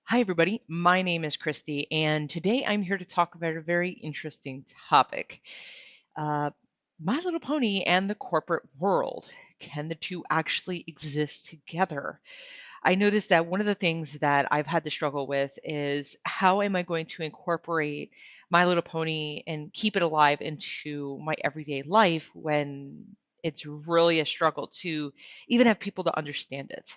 Hi, everybody. My name is Christy, and today I'm here to talk about a very interesting topic. Uh, My Little Pony and the corporate world. Can the two actually exist together? I noticed that one of the things that I've had to struggle with is how am I going to incorporate My Little Pony and keep it alive into my everyday life when it's really a struggle to even have people to understand it.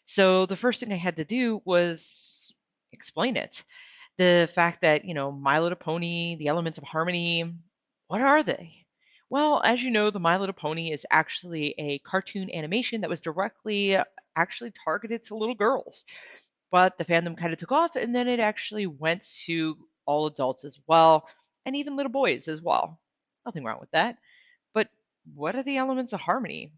So the first thing I had to do was explain it. The fact that, My Little Pony, the elements of harmony, what are they? Well, as you know, the My Little Pony is actually a cartoon animation that was directly actually targeted to little girls. But the fandom kind of took off and then it actually went to all adults as well, and even little boys as well. Nothing wrong with that. But what are the elements of harmony?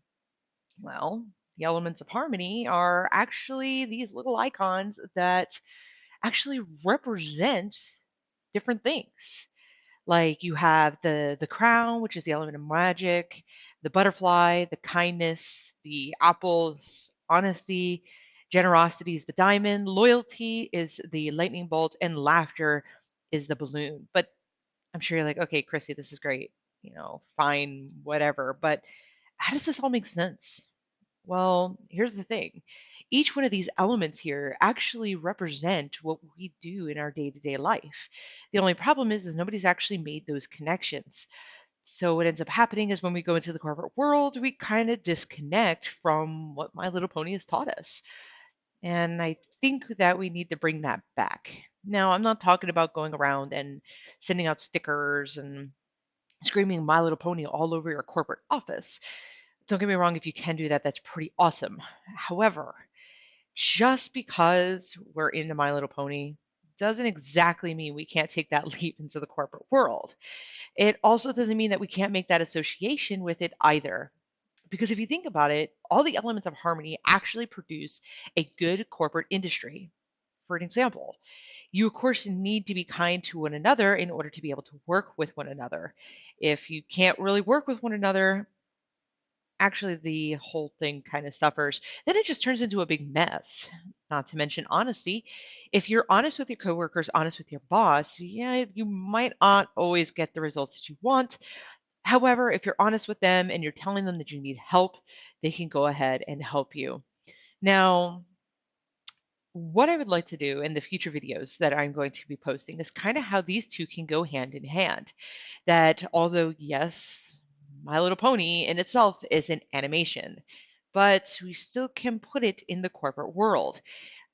Well, the elements of harmony are actually these little icons that actually represent different things. Like you have the crown, which is the element of magic, the butterfly, the kindness, the apples, honesty, generosity is the diamond, loyalty is the lightning bolt, and laughter is the balloon. But I'm sure you're like, okay, Chrissy, this is great, fine, whatever. But how does this all make sense? Well, here's the thing. Each one of these elements here actually represent what we do in our day-to-day life. The only problem is nobody's actually made those connections. So what ends up happening is when we go into the corporate world, we kind of disconnect from what My Little Pony has taught us. And I think that we need to bring that back. Now, I'm not talking about going around and sending out stickers and screaming My Little Pony all over your corporate office. Don't get me wrong, if you can do that, that's pretty awesome. However, just because we're into My Little Pony doesn't exactly mean we can't take that leap into the corporate world. It also doesn't mean that we can't make that association with it either. Because if you think about it, all the elements of harmony actually produce a good corporate industry. For an example, you of course need to be kind to one another in order to be able to work with one another. If you can't really work with one another, actually the whole thing kind of suffers. Then it just turns into a big mess. Not to mention honesty. If you're honest with your coworkers, honest with your boss, yeah, you might not always get the results that you want. However, if you're honest with them and you're telling them that you need help, they can go ahead and help you. Now, what I would like to do in the future videos that I'm going to be posting is kind of how these two can go hand in hand. That although, yes, My Little Pony in itself is an animation, but we still can put it in the corporate world.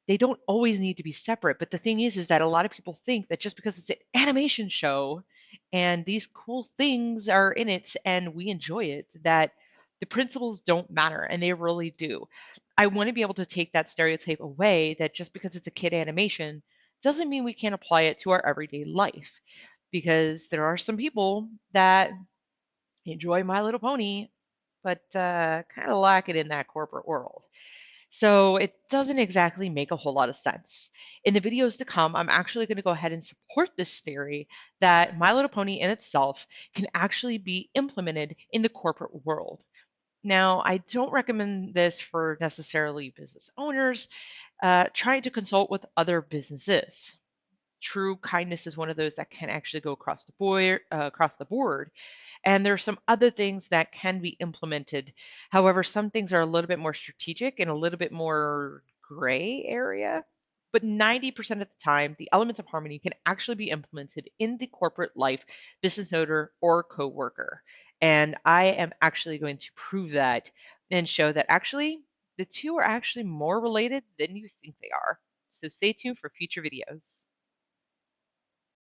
They don't always need to be separate, but the thing is that a lot of people think that just because it's an animation show and these cool things are in it and we enjoy it, that the principles don't matter, and they really do. I want to be able to take that stereotype away that just because it's a kid animation doesn't mean we can't apply it to our everyday life. Because there are some people that enjoy My Little Pony, but kind of lack it in that corporate world. So it doesn't exactly make a whole lot of sense. In the videos to come, I'm actually going to go ahead and support this theory that My Little Pony in itself can actually be implemented in the corporate world. Now, I don't recommend this for necessarily business owners trying to consult with other businesses. True kindness is one of those that can actually go across the board, and there are some other things that can be implemented. However, some things are a little bit more strategic and a little bit more gray area. But 90% of the time, the elements of harmony can actually be implemented in the corporate life, business owner, or coworker. And I am actually going to prove that and show that actually the two are actually more related than you think they are. So stay tuned for future videos.